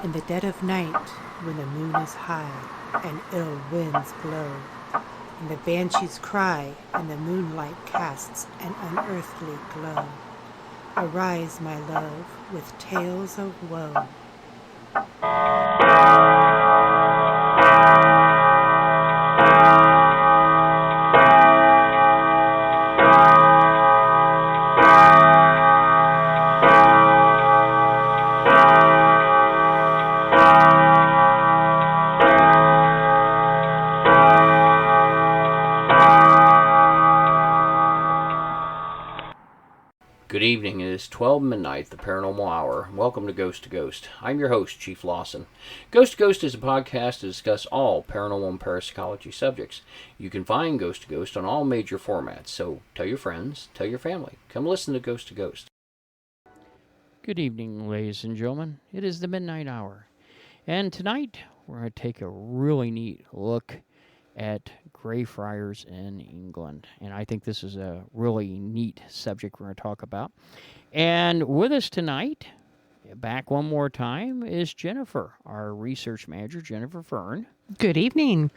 In the dead of night, when the moon is high and ill winds blow, and the banshees cry and the moonlight casts an unearthly glow, arise, my love, with tales of woe. Good evening. It is 12 midnight, the paranormal hour. Welcome to Ghost to Ghost. I'm your host, Chief Lawson. Ghost to Ghost is a podcast to discuss all paranormal and parapsychology subjects. You can find Ghost to Ghost on all major formats, so tell your friends, tell your family. Come listen to Ghost to Ghost. Good evening, ladies and gentlemen. It is the midnight hour. And tonight, we're going to take a really neat look at Greyfriars in England. And I think this is a really neat subject we're going to talk about. And with us tonight, back one more time, is Jennifer, our research manager, Jennifer Virgne. Good evening.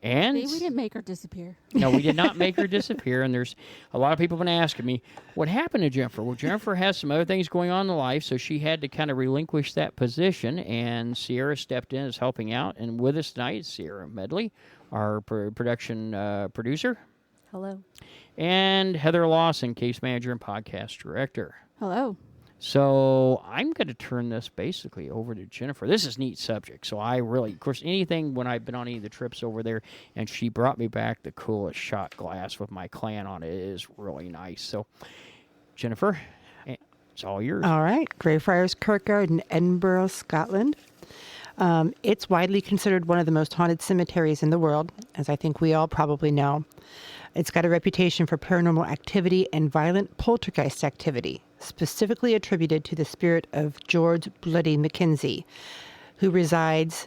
And we didn't make her disappear. No, we did not make her disappear. And there's a lot of people been asking me, what happened to Jennifer? Well, Jennifer has some other things going on in life, so she had to kind of relinquish that position. And Sierra stepped in as helping out. And with us tonight is Sierra Medley, our production producer. Hello. And Heather Lawson, case manager and podcast director. Hello. So I'm going to turn this basically over to Jennifer. This is a neat subject. So I really, of course, anything when I've been on any of the trips over there, and she brought me back the coolest shot glass with my clan on it. It is really nice. So, Jennifer, it's all yours. All right. Greyfriars Kirkyard in Edinburgh, Scotland. It's widely considered one of the most haunted cemeteries in the world, as I think we all probably know. It's got a reputation for paranormal activity and violent poltergeist activity, specifically attributed to the spirit of George Bloody Mackenzie, who resides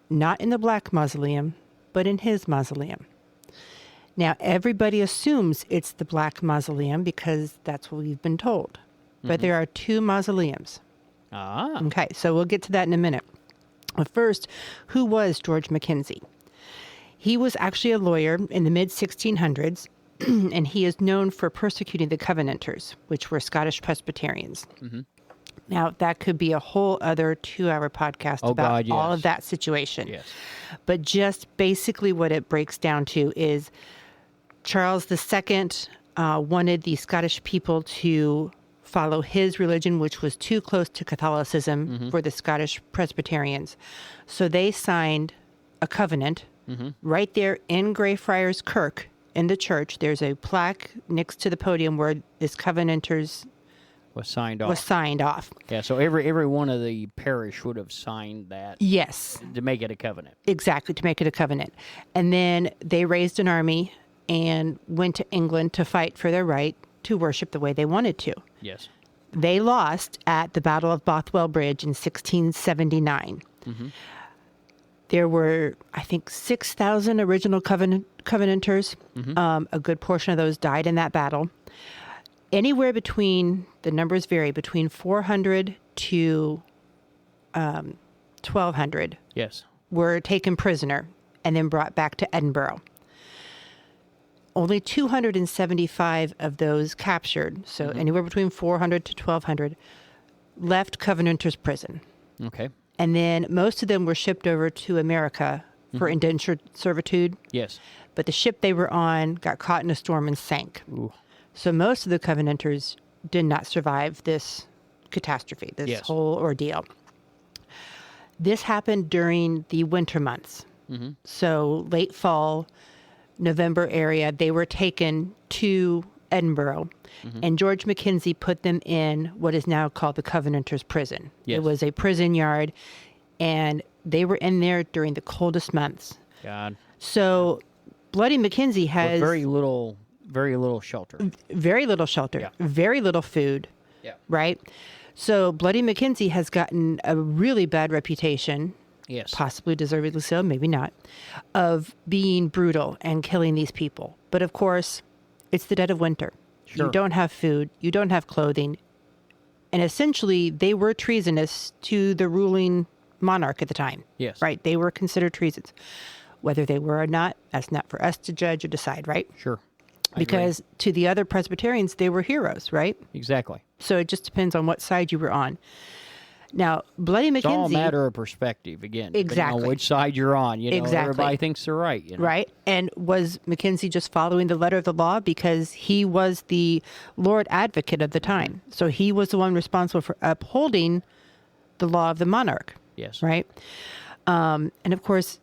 not in the Black Mausoleum, but in his mausoleum. Now, everybody assumes it's the Black Mausoleum because that's what we've been told. But there are two mausoleums. Ah. Okay, so we'll get to that in a minute. But first, who was George Mackenzie? He was actually a lawyer in the mid-1600s, and he is known for persecuting the Covenanters, which were Scottish Presbyterians. Mm-hmm. Now, that could be a whole other 2-hour podcast about all of that situation. Yes. But just basically what it breaks down to is Charles II wanted the Scottish people to follow his religion, which was too close to Catholicism for the Scottish Presbyterians. So they signed a covenant right there in Greyfriars Kirk in the church. There's a plaque next to the podium where this Covenanters was signed off. Yeah, so every one of the parish would have signed that. Yes. To make it a covenant. Exactly, to make it a covenant. And then they raised an army and went to England to fight for their right to worship the way they wanted to. Yes. They lost at the Battle of Bothwell Bridge in 1679. Mm-hmm. There were, I think, 6,000 original Covenanters. Mm-hmm. A good portion of those died in that battle. Anywhere between, the numbers vary, between 400 to 1,200 yes. were taken prisoner and then brought back to Edinburgh. Only 275 of those captured, so anywhere between 400 to 1,200, left Covenanters prison. Okay. And then most of them were shipped over to America for indentured servitude. Yes. But the ship they were on got caught in a storm and sank. Ooh. So most of the Covenanters did not survive this catastrophe, this whole ordeal. This happened during the winter months. Mm-hmm. So late fall, November area, they were taken to Edinburgh, and George Mackenzie put them in what is now called the Covenanters prison. Yes. It was a prison yard, and they were in there during the coldest months. God. So Bloody Mackenzie has with very little shelter. Very little shelter. Very little food. Yeah. Right? So Bloody Mackenzie has gotten a really bad reputation. Yes. Possibly deservedly so, maybe not, of being brutal and killing these people. But of course, it's the dead of winter. Sure. You don't have food. You don't have clothing. And essentially, they were treasonous to the ruling monarch at the time. Yes. Right? They were considered treasons. Whether they were or not, that's not for us to judge or decide, right? Sure. I Because agree. to the other Presbyterians, they were heroes, right? Exactly. So it just depends on what side you were on. Now, Bloody It's all a Mackenzie, matter of perspective, again. Depending Exactly. on which side you're on. Exactly. Everybody thinks they're right. right? And was Mackenzie just following the letter of the law because he was the Lord Advocate of the time? So he was the one responsible for upholding the law of the monarch, Yes. right? And of course,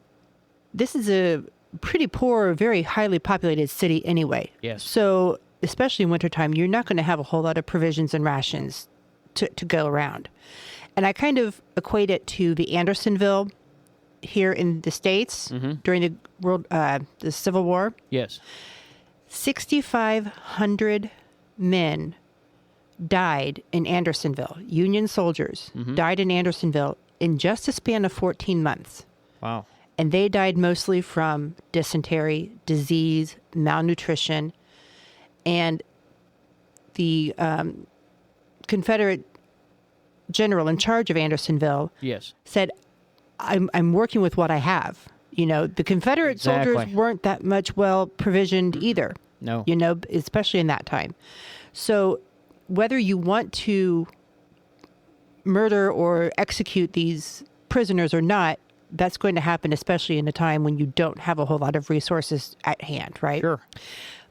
this is a pretty poor, very highly populated city anyway. Yes. So especially in wintertime, you're not going to have a whole lot of provisions and rations to go around. And I kind of equate it to the Andersonville here in the States during the Civil War. Yes. 6,500 men died in Andersonville. Union soldiers died in Andersonville in just a span of 14 months. Wow. And they died mostly from dysentery, disease, malnutrition, and the Confederate general in charge of Andersonville Yes. said, I'm working with what I have. The Confederate soldiers Exactly. weren't that much well provisioned either, No. especially in that time. So whether you want to murder or execute these prisoners or not, that's going to happen, especially in a time when you don't have a whole lot of resources at hand, right? Sure.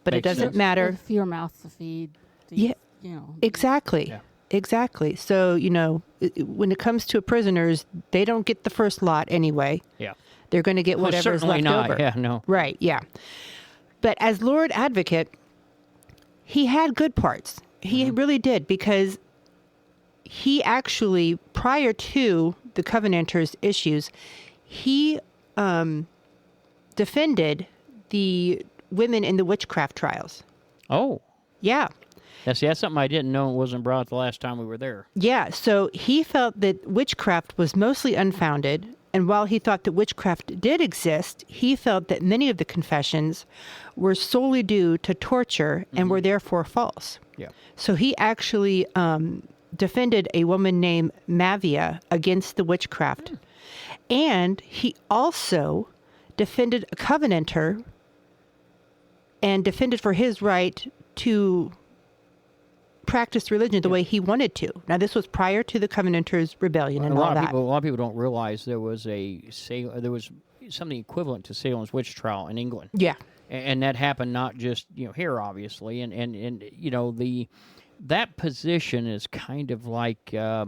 But it Makes doesn't sense. matter. With fewer mouths to feed. Yeah. Exactly. Yeah. Exactly. So, when it comes to prisoners, they don't get the first lot anyway. Yeah. They're going to get whatever's Certainly left not. over. Yeah, no. Right, yeah. But as Lord Advocate, he had good parts. He really did, because he actually, prior to the Covenanters' issues, he defended the women in the witchcraft trials. Oh. Yeah. That's something I didn't know. It wasn't brought up the last time we were there. Yeah, so he felt that witchcraft was mostly unfounded, and while he thought that witchcraft did exist, he felt that many of the confessions were solely due to torture and were therefore false. Yeah. So he actually defended a woman named Mavia against the witchcraft, and he also defended a Covenanter and defended for his right to practice religion the way he wanted to. Now, this was prior to the Covenanters' rebellion and all that. A lot of people don't realize there was something equivalent to Salem's witch trial in England. Yeah. And that happened not just here, obviously, and that position is kind of like a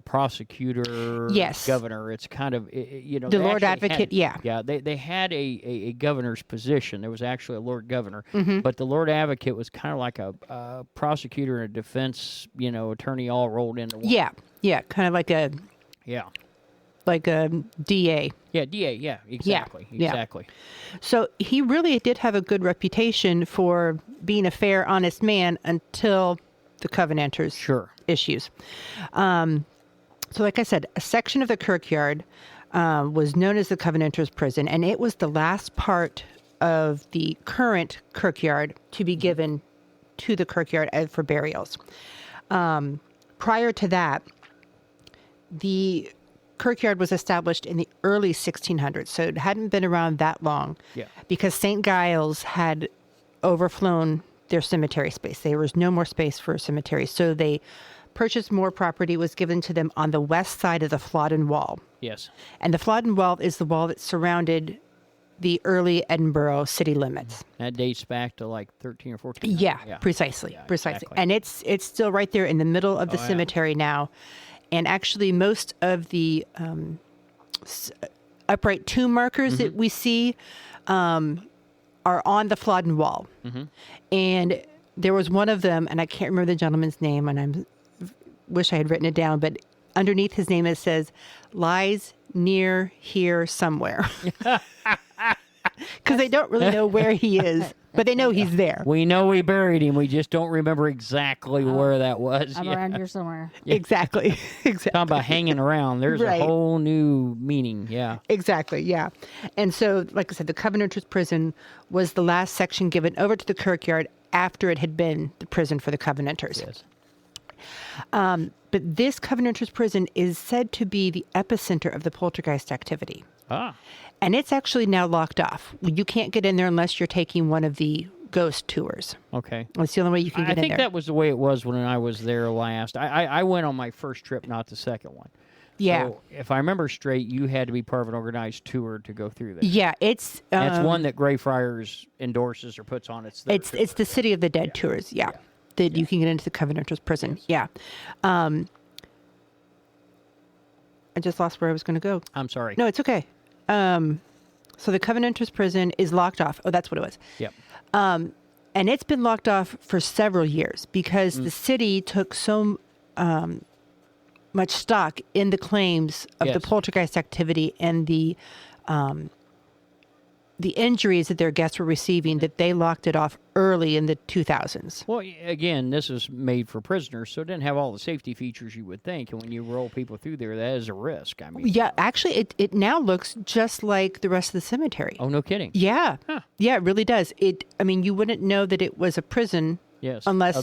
prosecutor, Yes. governor. It's kind of The Lord Advocate, yeah. Yeah, they had a governor's position. There was actually a Lord Governor, but the Lord Advocate was kind of like a prosecutor and a defense, attorney all rolled into one. Yeah, kind of like a DA. Yeah, DA. Yeah, exactly. Yeah. Exactly. So he really did have a good reputation for being a fair, honest man until the Covenanters' Sure. issues. So like I said, a section of the kirkyard was known as the Covenanters' prison, and it was the last part of the current kirkyard to be given to the kirkyard for burials. Prior to that, the kirkyard was established in the early 1600s, so it hadn't been around that long. Yeah. Because St. Giles had overflown their cemetery space. There was no more space for a cemetery, so they purchased more property. Was given to them on the west side of the Flodden Wall. Yes. And the Flodden Wall is the wall that surrounded the early Edinburgh city limits. That dates back to like 13 or 14. Yeah, precisely. Yeah, Precisely. exactly. And it's still right there in the middle of the yeah. cemetery now. And actually, most of the upright tomb markers that we see are on the Flodden Wall. And there was one of them, and I can't remember the gentleman's name, and I wish I had written it down, but underneath his name it says, "Lies near here somewhere." Because they don't really know where he is, but they know he's there. We know we buried him. We just don't remember exactly where that was. I'm around here somewhere. Exactly. Exactly. Talking about hanging around. There's Right. a whole new meaning. Yeah. Exactly, yeah. And so, like I said, the Covenanters' prison was the last section given over to the kirkyard after it had been the prison for the Covenanters. Yes. But this Covenanters prison is said to be the epicenter of the poltergeist activity. Ah. And it's actually now locked off. You can't get in there unless you're taking one of the ghost tours. Okay. That's the only way you can get in there. I think that was the way it was when I was there last. I went on my first trip, not the second one. Yeah. So if I remember straight, you had to be part of an organized tour to go through there. Yeah, it's... That's one that Greyfriars endorses or puts on its tour. It's the City of the Dead tours, that you can get into the Covenanters prison. Yes. Yeah. I just lost where I was going to go. I'm sorry. No, it's okay. So the Covenanters prison is locked off. Oh, that's what it was. Yep. And it's been locked off for several years because the city took so much stock in the claims of the poltergeist activity and the injuries that their guests were receiving that they locked it off early in the 2000s. Well, again, this is made for prisoners, so it didn't have all the safety features you would think. And when you roll people through there, that is a risk. I mean, Yeah, actually, it now looks just like the rest of the cemetery. Oh, no kidding. Yeah. Huh. Yeah, it really does. You wouldn't know that it was a prison Yes. unless...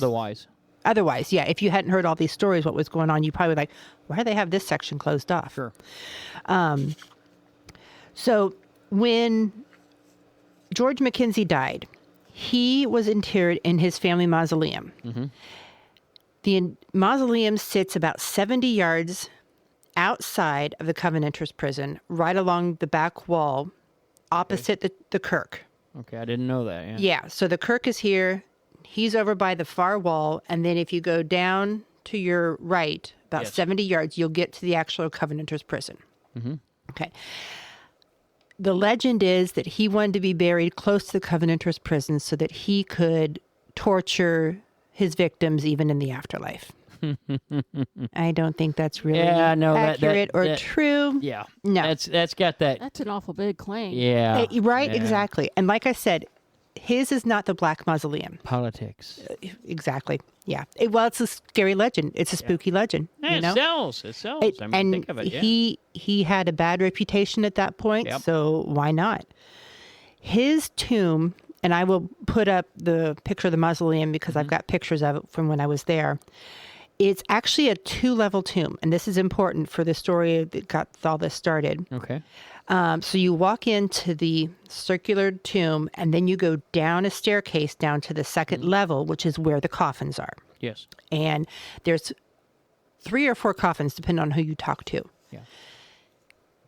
Otherwise, yeah. If you hadn't heard all these stories, what was going on, you probably like, why do they have this section closed off? Sure. So when George Mackenzie died, he was interred in his family mausoleum. Mm-hmm. The mausoleum sits about 70 yards outside of the Covenanters prison, right along the back wall, opposite the kirk. Okay, I didn't know that. Yeah. Yeah, so the kirk is here. He's over by the far wall, and then if you go down to your right, about 70 yards, you'll get to the actual Covenanters prison. Mm-hmm. Okay. The legend is that he wanted to be buried close to the Covenanters prison so that he could torture his victims even in the afterlife. I don't think that's really accurate or true. Yeah. No. That's got that. That's an awful big claim. Yeah. Right, yeah. exactly. And like I said, his is not the Black Mausoleum. Politics. Exactly. Yeah. It's a scary legend. It's a spooky legend. Yeah, you know? It sells. I mean, think of it. Yeah. He had a bad reputation at that point, so why not? His tomb, and I will put up the picture of the mausoleum because I've got pictures of it from when I was there. It's actually a 2-level tomb, and this is important for the story that got all this started. Okay. So you walk into the circular tomb, and then you go down a staircase down to the second level, which is where the coffins are. Yes. And there's 3 or 4 coffins, depending on who you talk to. Yeah.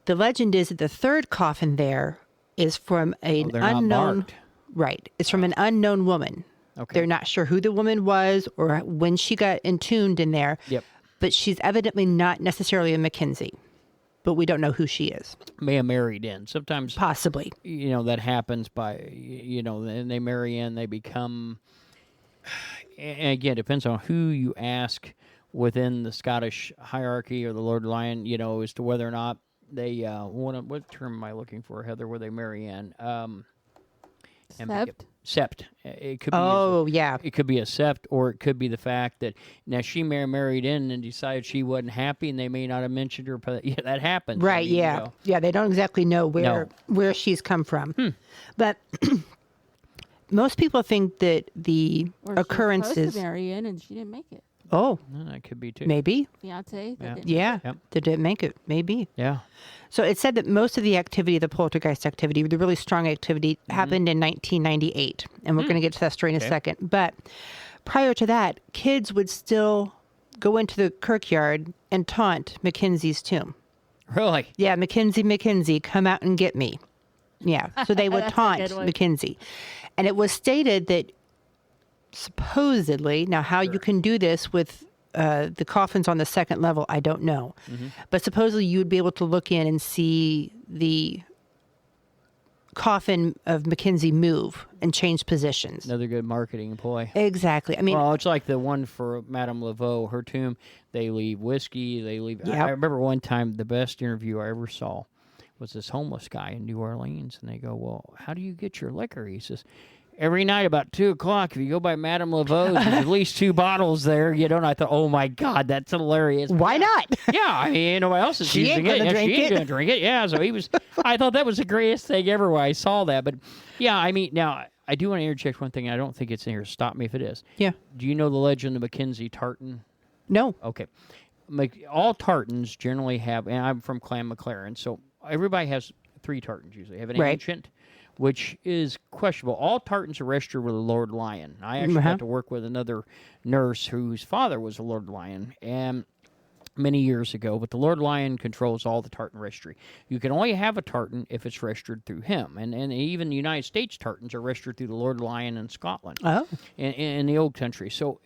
The legend is that the third coffin there is from an they're not unknown. marked. Right. It's from an unknown woman. Okay. They're not sure who the woman was or when she got entombed in there. Yep. But she's evidently not necessarily a Mackenzie. But we don't know who she is. May have married in. Sometimes, Possibly. that happens by, and they marry in, they become, and again, it depends on who you ask within the Scottish hierarchy or the Lord Lion, as to whether or not they, what term am I looking for, Heather, where they marry in? Sept? Sept. It could be. Yeah. It could be a sept, or it could be the fact that now she married in and decided she wasn't happy, and they may not have mentioned her. But yeah, that happens. Right. Yeah. They don't exactly know where she's come from, but most people think that the Or she was occurrences. supposed to marry in and she didn't make it. Oh, That could be too. maybe. Fiance. Yeah. Yeah. Yep. They didn't make it. Maybe. Yeah. So it said that most of the activity, the poltergeist activity, the really strong activity, happened in 1998. And we're going to get to that story in a second. But prior to that, kids would still go into the kirkyard and taunt Mackenzie's tomb. Really? Yeah, Mackenzie, come out and get me. Yeah. So they would That's a taunt good one. Mackenzie. And it was stated that supposedly, now how you can do this with the coffins on the second level, I don't know. But supposedly you would be able to look in and see the coffin of Mackenzie move and change positions. Another good marketing ploy. Exactly. I mean, Well, it's like the one for Madame Laveau, her tomb. They leave whiskey. They leave. Yep. I remember one time the best interview I ever saw was this homeless guy in New Orleans, and they go, "Well, how do you get your liquor?" He says, "Every night about 2:00, if you go by Madame Laveau's, there's at least 2 bottles there." And I thought, "Oh my God, that's hilarious." why not? Yeah, I mean, nobody else is She ain't using it. gonna Yeah, drink she ain't it. gonna drink it. Yeah, so he was. I thought that was the greatest thing ever when I saw that. But yeah, I mean, now I do want to interject one thing. I don't think it's in here. Stop me if it is. Yeah. Do you know the legend of Mackenzie tartan? No. Okay. All tartans generally have, and I'm from Clan McLaren, so everybody has 3 tartans usually. They have an Right. ancient, which is questionable. All tartans are registered with a Lord Lion. I actually got to work with another nurse whose father was a Lord Lion, and many years ago, but the Lord Lion controls all the tartan registry. You can only have a tartan if it's registered through him, and even the United States tartans are registered through the Lord Lion in Scotland, Oh. in the old country. So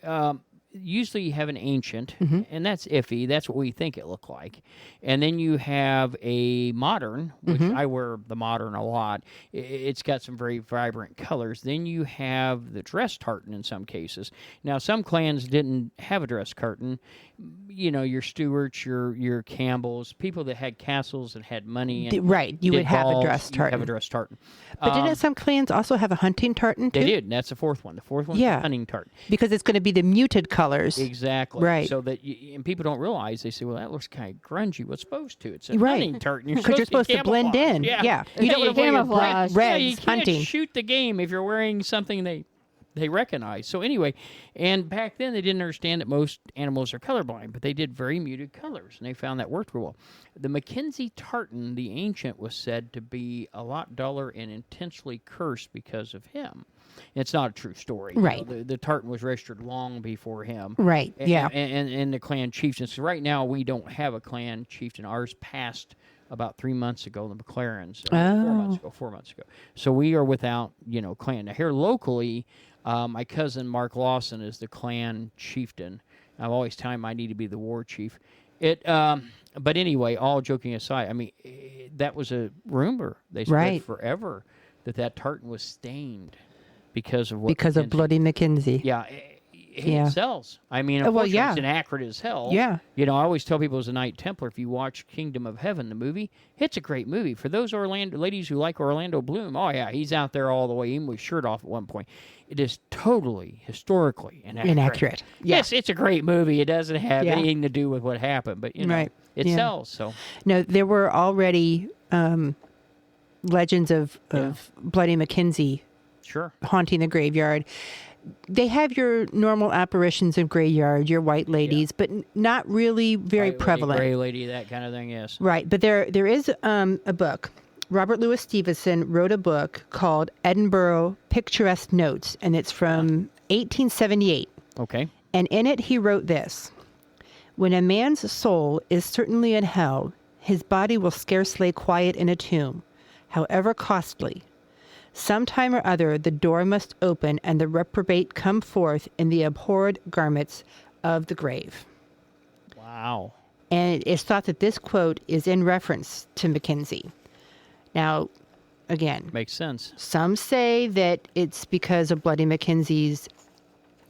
usually you have an ancient, and that's iffy. That's what we think it looked like. And then you have a modern, which I wear the modern a lot. It's got some very vibrant colors. Then you have the dress tartan in some cases. Now, some clans didn't have a dress tartan. You know, your Stuarts, your Campbells, people that had castles and had money. And Right, you did would have balls, a dress you would have tartan. a dress tartan. But didn't some clans also have a hunting tartan too? They did, and that's the 4th one. The 4th one is Yeah. the hunting tartan. Because it's going to be the muted colors. Exactly. Right. So that and people don't realize, they say, well, that looks kind of grungy. What's supposed to? It's a Right. hunting tartan. Because you're supposed to blend in. Yeah. Yeah. It's You don't want to wear your camouflage. bright You reds can't hunting. shoot the game if you're wearing something they recognize. So anyway, and back then they didn't understand that most animals are colorblind, but they did very muted colors, and they found that worked real well. The Mackenzie tartan, the ancient, was said to be a lot duller and intentionally cursed because of him. It's not a true story. Right. You know, the tartan was registered long before him. Right, yeah. And the clan chieftains. So right now we don't have a clan chieftain. Ours passed about 3 months ago, the McLarens. 4 months ago. So we are without, clan. Now here locally, my cousin Mark Lawson is the clan chieftain. I've always told him I need to be the war chief. But anyway, all joking aside, I mean, that was a rumor. They said Right. forever that tartan was stained because of what Because of Mackenzie- Bloody Mackenzie. Yeah, Yeah. it sells. I mean, Well, unfortunately, yeah. it's inaccurate as hell. Yeah. I always tell people as a Knight Templar, if you watch Kingdom of Heaven, the movie, it's a great movie. For those Orlando ladies who like Orlando Bloom, oh yeah, he's out there all the way, even with shirt off at one point. It is totally historically inaccurate. Yeah. Yes, it's a great movie. It doesn't have Yeah. anything to do with what happened, but Right. it Yeah. sells. So No, there were already legends of Bloody Mackenzie sure. haunting the graveyard. They have your normal apparitions of graveyard, your white ladies, but not really very White lady, prevalent. gray lady, that kind of thing. Yes. Right, but there is a book. Robert Louis Stevenson wrote a book called Edinburgh Picturesque Notes, and it's from 1878. Okay. And in it, he wrote this: "When a man's soul is certainly in hell, his body will scarce lay quiet in a tomb, however costly. Sometime or other the door must open, and the reprobate come forth in the abhorred garments of the grave." Wow. And it's thought that this quote is in reference to Mackenzie. Now, again, Makes sense. some say that it's because of Bloody Mackenzie's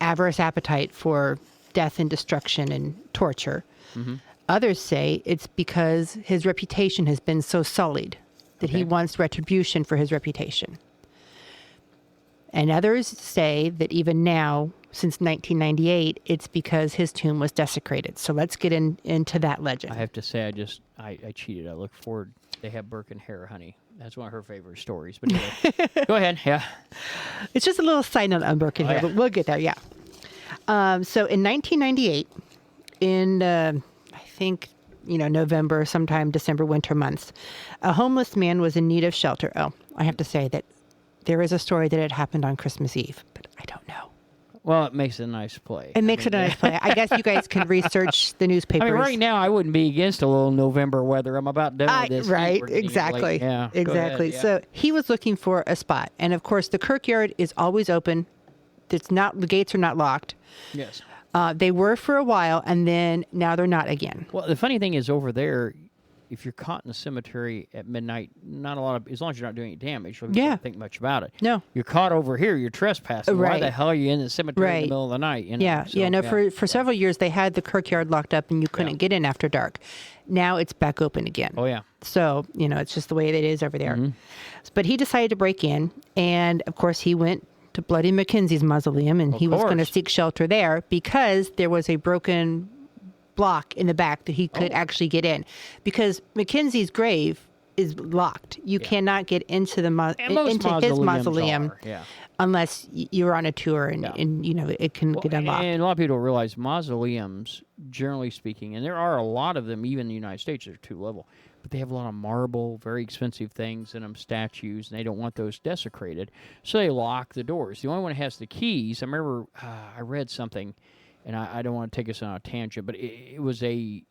avarice appetite for death and destruction and torture. Others say it's because his reputation has been so sullied that he Okay. wants retribution for his reputation. And others say that even now, since 1998, it's because his tomb was desecrated. So let's get into that legend. I have to say, I cheated. I look forward. They have Birkin hair, honey. That's one of her favorite stories. But anyway, go ahead. Yeah. It's just a little side note on Birkin Oh, here, yeah. but we'll get there, yeah. So in 1998, in, I think, November, sometime December, winter months, a homeless man was in need of shelter. Oh, I have to say that there is a story that it happened on Christmas Eve, but I don't know. Well, it makes it a nice play. It makes it a nice play. I guess you guys can research the newspapers. I mean, right now, I wouldn't be against a little November weather. I'm about done with this. heat Right, we're getting exactly. late. Yeah, go exactly. ahead, yeah. So he was looking for a spot. And of course, the kirkyard is always open. The gates are not locked. Yes. They were for a while, and then now they're not again. Well, the funny thing is over there, if you're caught in the cemetery at midnight, not a lot of, as long as you're not doing any damage, you Yeah. don't think much about it. No. You're caught over here, you're trespassing. Why Right. the hell are you in the cemetery in Right. the middle of the night? Yeah, So, For several years, they had the kirkyard locked up, and you couldn't Yeah. get in after dark. Now it's back open again. Oh, yeah. So, it's just the way it is over there. Mm-hmm. But he decided to break in, and of course, he went to Bloody Mackenzie's mausoleum, and he was going to course. seek shelter there because there was a broken block in the back that he could actually get in. Because Mackenzie's grave is locked. You cannot get into the And most into his mausoleum are, yeah. unless you're on a tour and it can get unlocked. And a lot of people don't realize mausoleums, generally speaking, and there are a lot of them, even in the United States, they're two-level, but they have a lot of marble, very expensive things in them, statues, and they don't want those desecrated, so they lock the doors. The only one that has the keys, I remember I read something, and I don't want to take us on a tangent, but it was a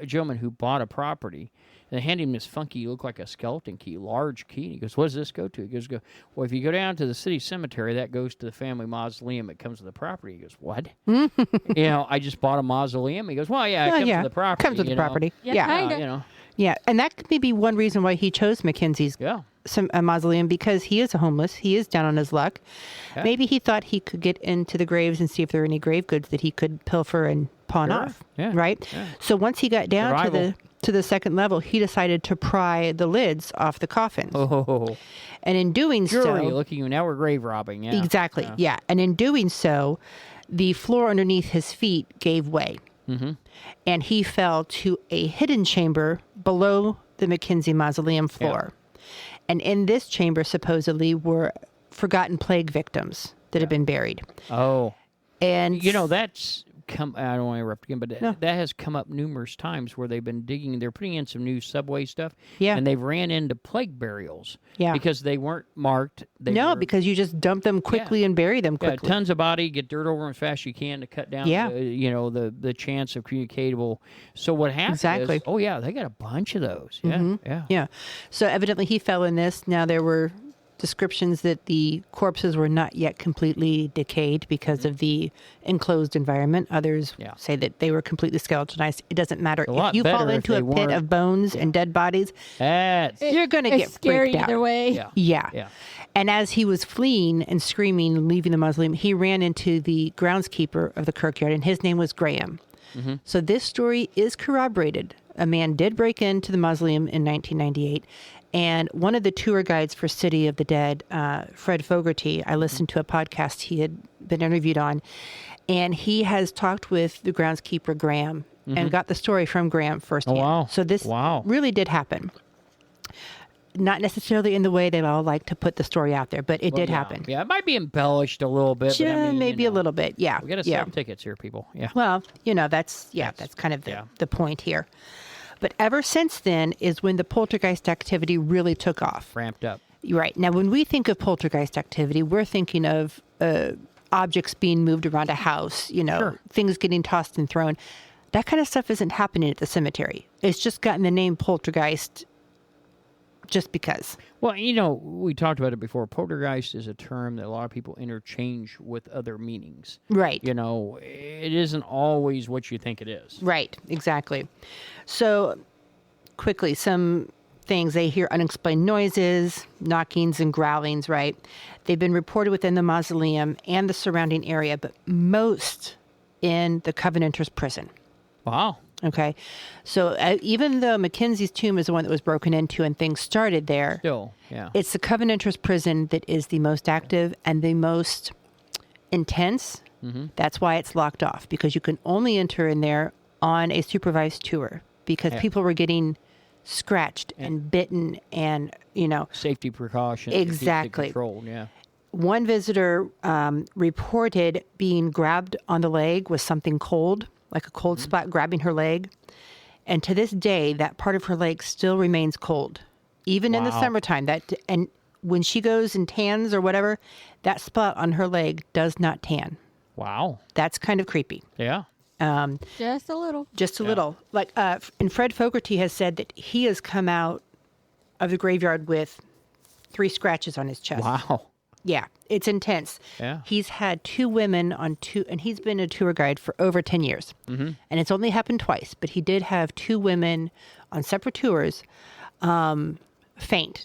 gentleman who bought a property, and they handed him this funky, looked like a skeleton key, large key. And he goes, "What does this go to?" He goes, "Well, if you go down to the city cemetery, that goes to the family mausoleum. It comes with the property." He goes, "What?" I just bought a mausoleum. He goes, "Well, yeah, it comes with the property." Comes with the property. Yeah, kinda. Yeah, and that could maybe one reason why he chose Mackenzie's mausoleum, because he is homeless. He is down on his luck. Yeah. Maybe he thought he could get into the graves and see if there were any grave goods that he could pilfer and pawn off. Yeah. Right? Yeah. So once he got down to the second level, he decided to pry the lids off the coffins. Oh. And in doing Jewelry, so... looking, now we're grave robbing. Yeah. Exactly, yeah. And in doing so, the floor underneath his feet gave way. Mm-hmm. And he fell to a hidden chamber below the Mackenzie mausoleum floor. Yeah. And in this chamber, supposedly, were forgotten plague victims that had been buried. Oh. And that's come, I don't want to interrupt again, but that has come up numerous times where they've been digging, they're putting in some new subway stuff, and they've ran into plague burials because they weren't marked. Because you just dump them quickly and bury them quickly. Tons of body, get dirt over them as fast as you can to cut down the chance of communicatable. So what happens is, they got a bunch of those. Yeah. So evidently he fell in this. Now there were descriptions that the corpses were not yet completely decayed because of the enclosed environment. Others say that they were completely skeletonized. It doesn't matter. If you fall into a pit of bones and dead bodies, you're going to get scary freaked out. Either way. Yeah. And as he was fleeing and screaming, leaving the mausoleum, he ran into the groundskeeper of the kirkyard, and his name was Graham. Mm-hmm. So this story is corroborated. A man did break into the mausoleum in 1998. And one of the tour guides for City of the Dead, Fred Fogarty, I listened to a podcast he had been interviewed on, and he has talked with the groundskeeper, Graham, and got the story from Graham firsthand. Oh, wow. So this really did happen. Not necessarily in the way they all like to put the story out there, but it did happen. Yeah, it might be embellished a little bit. But maybe a little bit, yeah. We got to sell tickets here, people. Yeah. Well, that's kind of the point here. But ever since then is when the poltergeist activity really took off. Ramped up. Right. Now, when we think of poltergeist activity, we're thinking of objects being moved around a house, things getting tossed and thrown. That kind of stuff isn't happening at the cemetery. It's just gotten the name poltergeist just because. Well, we talked about it before. Poltergeist is a term that a lot of people interchange with other meanings. Right. It isn't always what you think it is. Right, exactly. So, quickly, some things. They hear unexplained noises, knockings and growlings, right? They've been reported within the mausoleum and the surrounding area, but most in the Covenanters prison. Wow. Okay. So even though Mackenzie's tomb is the one that was broken into and things started there, it's the Covenanters prison that is the most active and the most intense. Mm-hmm. That's why it's locked off, because you can only enter in there on a supervised tour, because people were getting scratched and bitten and, safety precautions. Exactly. Controlled, yeah. One visitor reported being grabbed on the leg with something cold, like a cold spot grabbing her leg. And to this day, that part of her leg still remains cold, even in the summertime. And when she goes and tans or whatever, that spot on her leg does not tan. Wow. That's kind of creepy. Yeah. Just a little. Just a little. Like, and Fred Fogarty has said that he has come out of the graveyard with 3 scratches on his chest. Wow. Yeah, it's intense. Yeah. He's had 2 women on 2, and he's been a tour guide for over 10 years. Mm-hmm. And it's only happened twice, but he did have 2 women on separate tours faint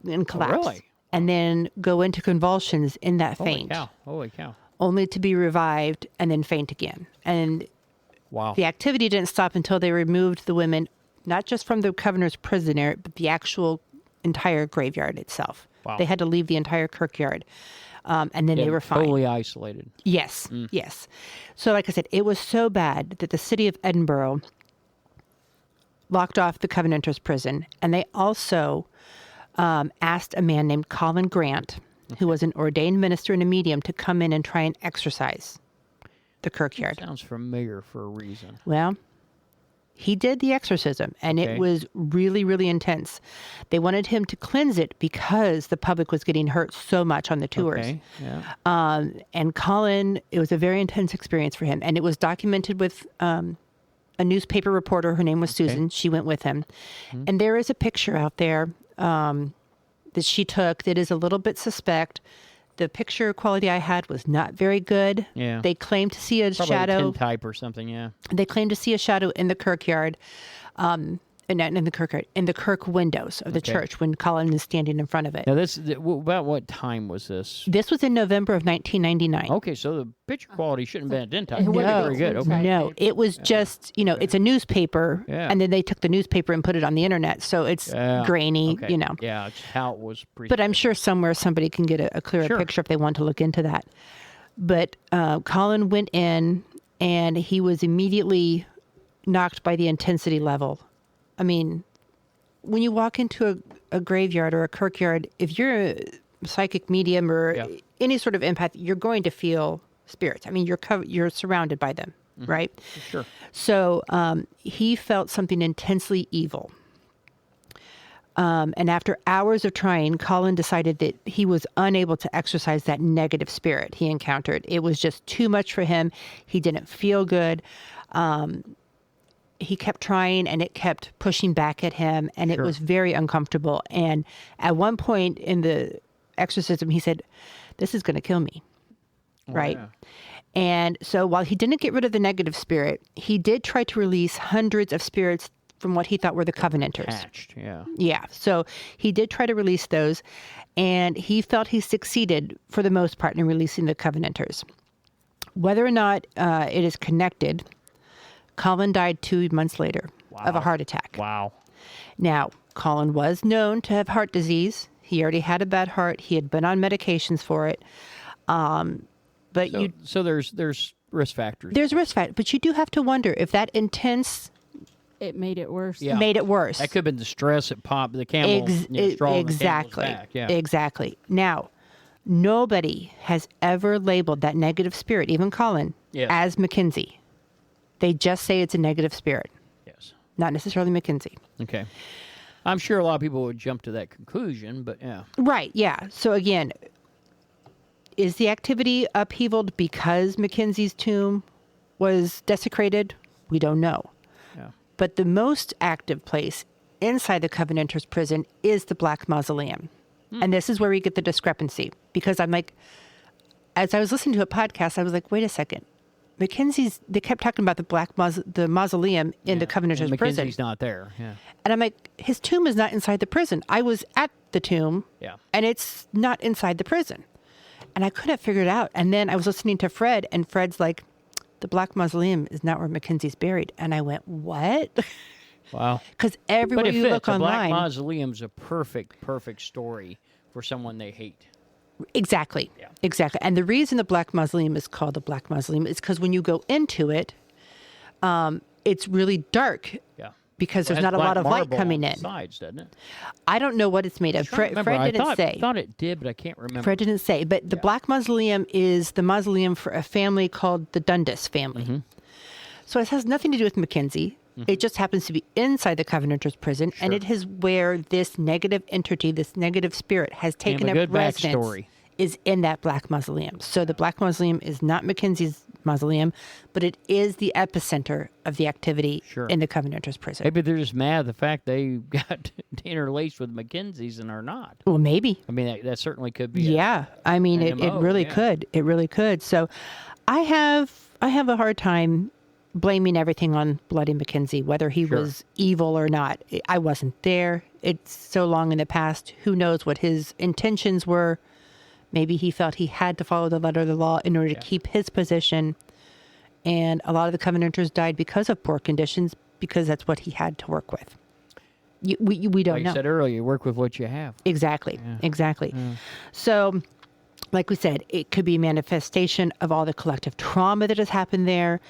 and collapse. Oh, really? And then go into convulsions in that faint. Holy cow. Only to be revived and then faint again. And the activity didn't stop until they removed the women, not just from the Covenanters prison area, but the actual entire graveyard itself. Wow. They had to leave the entire kirkyard. And then they were fine. Totally isolated. Yes, yes. So like I said, it was so bad that the city of Edinburgh locked off the Covenanters prison, and they also asked a man named Colin Grant, who was an ordained minister and a medium, to come in and try and exorcise the kirkyard. Sounds familiar for a reason. Well, he did the exorcism, and it was really, really intense. They wanted him to cleanse it because the public was getting hurt so much on the tours. Okay. Yeah. And Colin, it was a very intense experience for him, and it was documented with a newspaper reporter. Her name was Susan. She went with him. Mm-hmm. And there is a picture out there that she took that is a little bit suspect. The picture quality I had was not very good. Yeah. They claimed to see a Probably shadow. a tintype or something, yeah. They claimed to see a shadow in the kirkyard, in the kirkyard, in the kirk windows of the church when Colin is standing in front of it. Now, about what time was this? This was in November of 1999. Okay, so the picture quality shouldn't have been a tintype. No, Very good. Okay. no, it was just, it's a newspaper, and then they took the newspaper and put it on the internet, so it's grainy, Okay. Yeah, it's how it was presented. But I'm sure somewhere somebody can get a clearer picture if they want to look into that. But Colin went in, and he was immediately knocked by the intensity level. I mean, when you walk into a graveyard or a kirkyard, if you're a psychic medium or any sort of empath, you're going to feel spirits. I mean, you're surrounded by them, right? Sure. So he felt something intensely evil. And after hours of trying, Colin decided that he was unable to exorcise that negative spirit he encountered. It was just too much for him. He didn't feel good. He kept trying, and it kept pushing back at him, and it was very uncomfortable. And at one point in the exorcism, he said, "This is going to kill me." Right? Yeah. And so while he didn't get rid of the negative spirit, he did try to release hundreds of spirits from what he thought were the Covenanters. Attached, yeah. Yeah. So he did try to release those, and he felt he succeeded for the most part in releasing the Covenanters. Whether or not it is connected, Colin died 2 months later of a heart attack. Wow. Now, Colin was known to have heart disease. He already had a bad heart. He had been on medications for it. So there's risk factors. There's risk factors, but you do have to wonder if that intense It made it worse. Yeah. made it worse. That could have been the stress it popped the camel. Straw in the camel's Exactly. back. Yeah. Exactly. Now, nobody has ever labeled that negative spirit, even Colin, as Mackenzie. They just say it's a negative spirit, Yes. not necessarily Mackenzie. Okay. I'm sure a lot of people would jump to that conclusion, but yeah. Right, yeah. So again, is the activity upheavaled because Mackenzie's tomb was desecrated? We don't know. Yeah. But the most active place inside the Covenanters prison is the Black Mausoleum. And this is where we get the discrepancy, because I'm like, as I was listening to a podcast, I was like, wait a second. They kept talking about the mausoleum in the Covenanters prison. Mackenzie's not there. Yeah. And I'm like, his tomb is not inside the prison. I was at the tomb, and it's not inside the prison. And I couldn't figure it out. And then I was listening to Fred, and Fred's like, the Black Mausoleum is not where Mackenzie's buried. And I went, what? Wow. Because everywhere you look the Black online. Mausoleum's a perfect story for someone they hate. Exactly. Yeah. Exactly. And the reason the Black Mausoleum is called the Black Mausoleum is because when you go into it, it's really dark. Yeah. Because Well, there's it has not a lot of black light marble coming on in. the sides, doesn't it? I don't know what it's made of. Fred didn't say. I thought it did, but I can't remember. Fred didn't say. But the Black Mausoleum is the mausoleum for a family called the Dundas family. Mm-hmm. So it has nothing to do with Mackenzie. It just happens to be inside the Covenanters prison, and it is where this negative entity, this negative spirit, has taken a good up residence. backstory. Is in that Black Mausoleum. So the Black Mausoleum is not Mackenzie's mausoleum, but it is the epicenter of the activity in the Covenanters prison. Maybe they're just mad at the fact they got interlaced with Mackenzie's and are not. Well, maybe. I mean, that certainly could be. Yeah, I mean, it really could. It really could. So I have a hard time blaming everything on Bloody Mackenzie, whether he was evil or not. I wasn't there. It's so long in the past. Who knows what his intentions were? Maybe he felt he had to follow the letter of the law in order to keep his position. And a lot of the Covenanters died because of poor conditions, because that's what he had to work with. We don't know. Like you said earlier, you work with what you have. Exactly. Exactly. So like we said, it could be a manifestation of all the collective trauma that has happened there,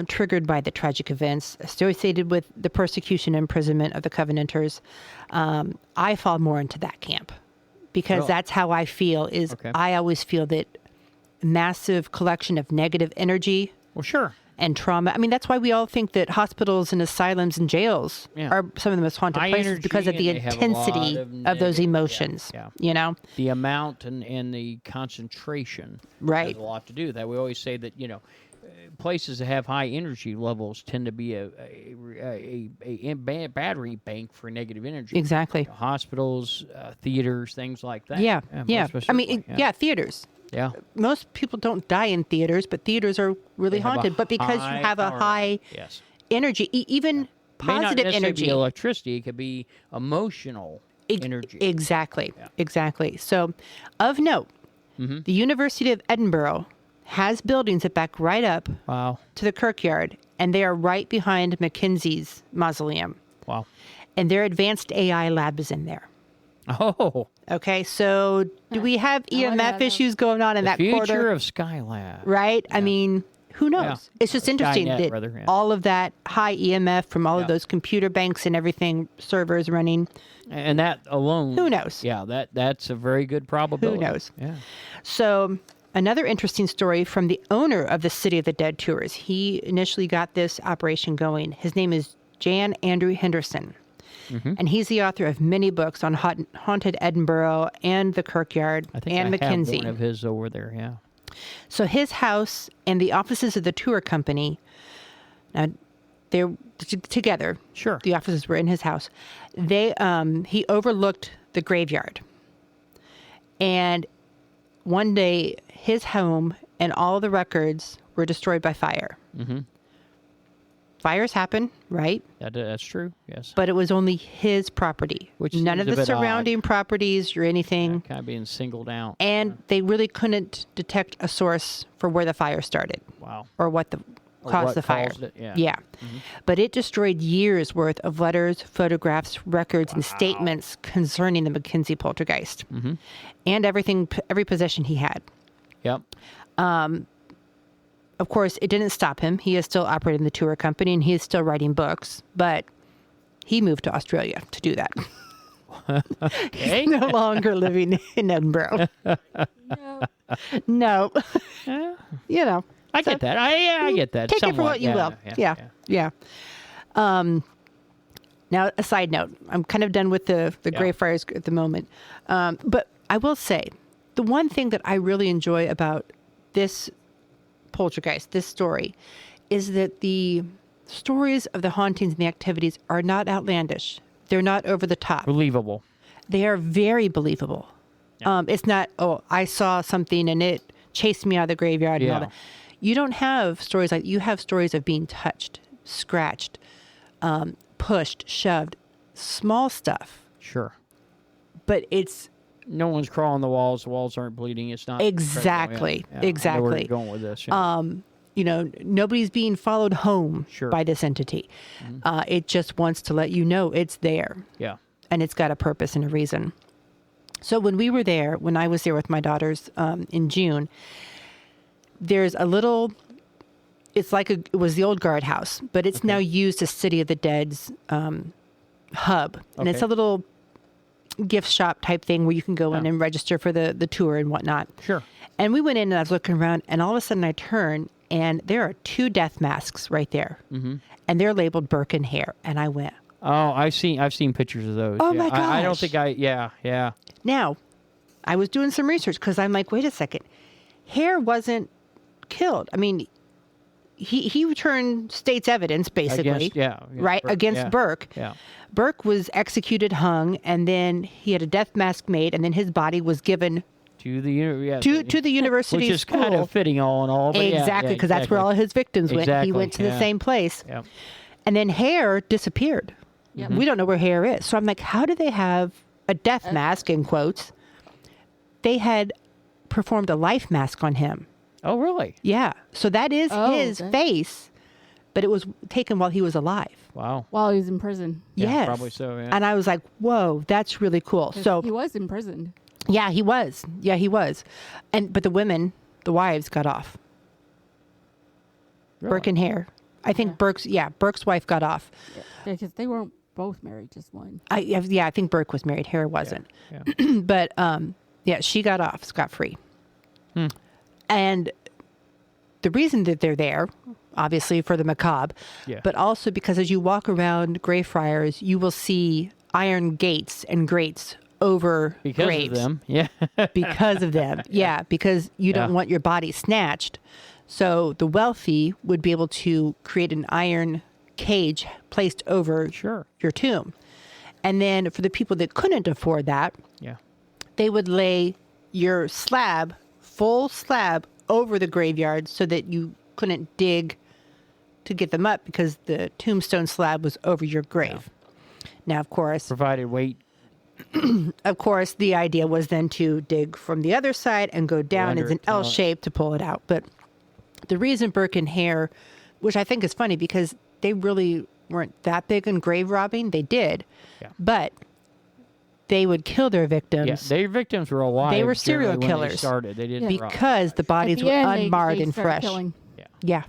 triggered by the tragic events associated with the persecution and imprisonment of the Covenanters. I fall more into that camp because Really? that's how I feel. Okay. I always feel that massive collection of negative energy Well, sure. and trauma. I mean, that's why we all think that hospitals and asylums and jails Yeah. are some of the most haunted High places energy, because of the and they have a lot intensity of of those negative- emotions. yeah. You know, The amount and the concentration Right. has a lot to do with that. We always say that, places that have high energy levels tend to be a battery bank for negative energy. exactly. Hospitals, theaters, things like that. Yeah, yeah. most I mean, certainly, yeah, theaters. yeah. Most people don't die in theaters, but theaters are really They have a haunted. But because you high have a power high level. Yes. energy, even May not positive necessarily energy. be electricity. It could be emotional energy. Exactly. Yeah. Exactly. So, of note, Mm-hmm. the University of Edinburgh has buildings that back right up Wow. to the kirkyard, and they are right behind Mackenzie's mausoleum. Wow. And their advanced AI lab is in there. Oh, Okay, so do we have I wonder EMF about issues going on in the that future quarter? of Skylab. Right? I mean, who knows? Yeah. It's just Or interesting Skynet, that rather, yeah. all of that high EMF from all Yeah. of those computer banks and everything, servers running. And that alone. Who knows? Yeah, that's a very good probability. knows? Yeah. So, another interesting story from the owner of the City of the Dead tours. He initially got this operation going. His name is Jan Andrew Henderson. Mm-hmm. And he's the author of many books on haunted Edinburgh and the kirkyard I think and I Mackenzie. have one of his over there. Yeah. So his house and the offices of the tour company, now they're together. Sure. The offices were in his house. He overlooked the graveyard. And one day, his home and all the records were destroyed by fire. Mm-hmm. Fires happen, right? That's true. Yes. But it was only his property. Which none of seems a the bit odd. surrounding properties or anything. Kind of being singled out. And they really couldn't detect a source for where the fire started Wow. or what caused what the fire. caused it, yeah. But it destroyed years worth of letters, photographs, records, and statements concerning the Mackenzie poltergeist and every possession he had. Yep. Of course, it didn't stop him. He is still operating the tour company and he is still writing books, but he moved to Australia to do that. Okay. He's no longer living in Edinburgh. No. No. Yeah. You know. I get that. I get that. Take it for somewhat. what you will. Yeah. Now, a side note. I'm kind of done with the Greyfriars at the moment. But I will say, the one thing that I really enjoy about this poltergeist, this story, is that the stories of the hauntings and the activities are not outlandish. They're not over the top. Believable. They are very believable. It's not, I saw something and it chased me out of the graveyard and all Yeah. that. You don't have stories like, you have stories of being touched, scratched, pushed, shoved, small stuff. Sure. But it's No one's crawling the walls. The walls aren't bleeding. It's not Exactly. Yeah. I know where Exactly. you're going with this. Yeah. Nobody's being followed home Sure. by this entity. It just wants to let you know it's there. Yeah. And it's got a purpose and a reason. So when I was there with my daughters in June, there's a little, it was the old guardhouse, but it's now used as City of the Dead's hub. And it's Okay. a little gift shop type thing where you can go in and register for the tour and whatnot. Sure. And we went in and I was looking around and all of a sudden I turn and there are 2 death masks right there. Mm-hmm. And they're labeled Burke and Hare. And I went, Oh, I've seen pictures of those. Oh yeah. my I don't gosh. think yeah. Now, I was doing some research because I'm like, wait a second. Hare wasn't killed. I mean, he returned state's evidence, basically. Against right? Burke, Against yeah. Burke. Yeah. Burke was executed, hung, and then he had a death mask made, and then his body was given To the to the university which is school. kind of fitting all in all. But Exactly, because that's where all his victims went. He Exactly, went to the yeah. same place. Yeah. And then Hare disappeared. Yep. We don't know where Hare is. So I'm like, how do they have a death mask, in quotes? They had performed a life mask on him. Oh, really? Yeah. So that is his okay. face, but it was taken while he was alive. Wow. While he was in prison. Yeah, Yes. probably so, yeah. And I was like, whoa, that's really cool. 'Cause So he was imprisoned. Yeah, he was. Yeah, he was. But the women, the wives, got off. Really? Burke and Hare. I think Burke's wife got off. Because they weren't both married, just one. I think Burke was married. Hare wasn't. Yeah. But she got off scot-free. And the reason that they're there, obviously for the macabre, but also because as you walk around Greyfriars, you will see iron gates and grates over graves. Because of them, yeah. Because of them, because you don't want your body snatched. So the wealthy would be able to create an iron cage placed over your tomb. And then for the people that couldn't afford that, they would lay your full slab, over the graveyard so that you couldn't dig to get them up because the tombstone slab was over your grave. Now, of course, provided weight. Of course, the idea was then to dig from the other side and go down as an L shape to pull it out. But the reason Burke and Hare, which I think is funny because they really weren't that big in grave robbing, they did, but they would kill their victims. Yeah, their victims were alive. They were serial when killers. They started. They didn't because the bodies were unmarred and fresh. Killing. Yeah.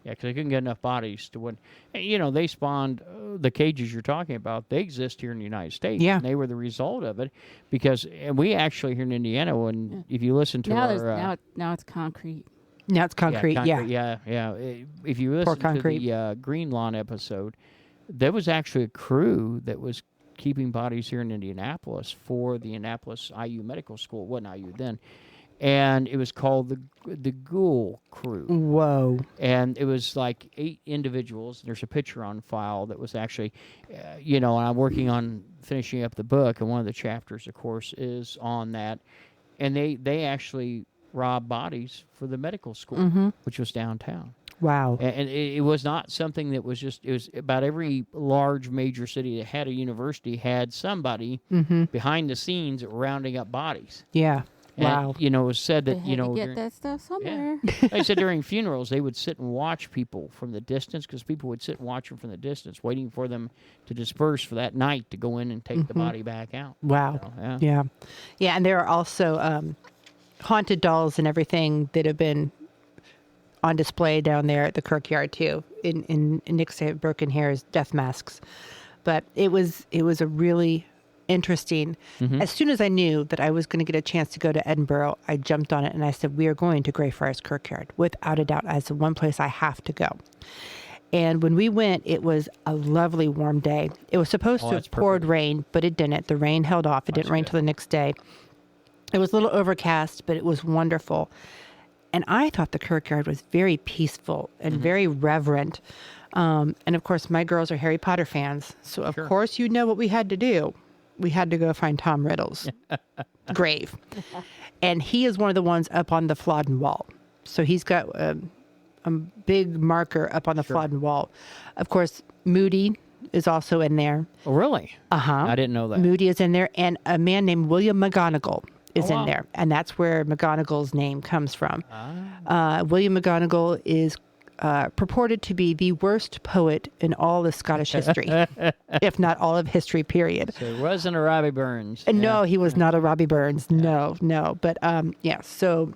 Yeah, because they couldn't get enough bodies to win. You know, they spawned the cages you're talking about. They exist here in the United States. Yeah. And they were the result of it because we actually here in Indiana, when if you listen to now it's concrete. Now it's concrete. Yeah. If you listen to the Green Lawn episode, there was actually a crew that was keeping bodies here in Indianapolis for the Indianapolis IU Medical School. It wasn't IU then. And it was called the Ghoul Crew. Whoa. And it was like 8 individuals. There's a picture on file that was actually, and I'm working on finishing up the book, and one of the chapters, of course, is on that. And they actually robbed bodies for the medical school, which was downtown. Wow. And it was not something that was just, it was about every large major city that had a university had somebody behind the scenes rounding up bodies. Yeah. Wow. And, it was said that, They had to get that stuff somewhere. Yeah. They said during funerals, they would sit and watch people from the distance because people would sit and watch them from the distance, waiting for them to disperse for that night to go in and take the body back out. Wow. So, Yeah. And there are also haunted dolls and everything that have been on display down there at the Kirkyard too, in Nick's Burke and Hare's death masks. But it was a really interesting. As soon as I knew that I was going to get a chance to go to Edinburgh, I jumped on it and I said, we are going to Greyfriars Kirkyard without a doubt as the one place I have to go. And when we went, it was a lovely warm day. It was supposed to have poured rain, but it didn't. The rain held off. It didn't rain till the next day. It was a little overcast, but it was wonderful. And I thought the Kirkyard was very peaceful and very reverent. And of course, my girls are Harry Potter fans. So of course, you know what we had to do. We had to go find Tom Riddle's grave. And he is one of the ones up on the Flodden wall. So he's got a big marker up on the Flodden wall. Of course, Moody is also in there. Oh, really? I didn't know that. Moody is in there. And a man named William McGonagall is in there. And that's where McGonagall's name comes from. William McGonagall is purported to be the worst poet in all of Scottish history, if not all of history, period. So it wasn't a Robbie Burns. No, he was not a Robbie Burns. No. But so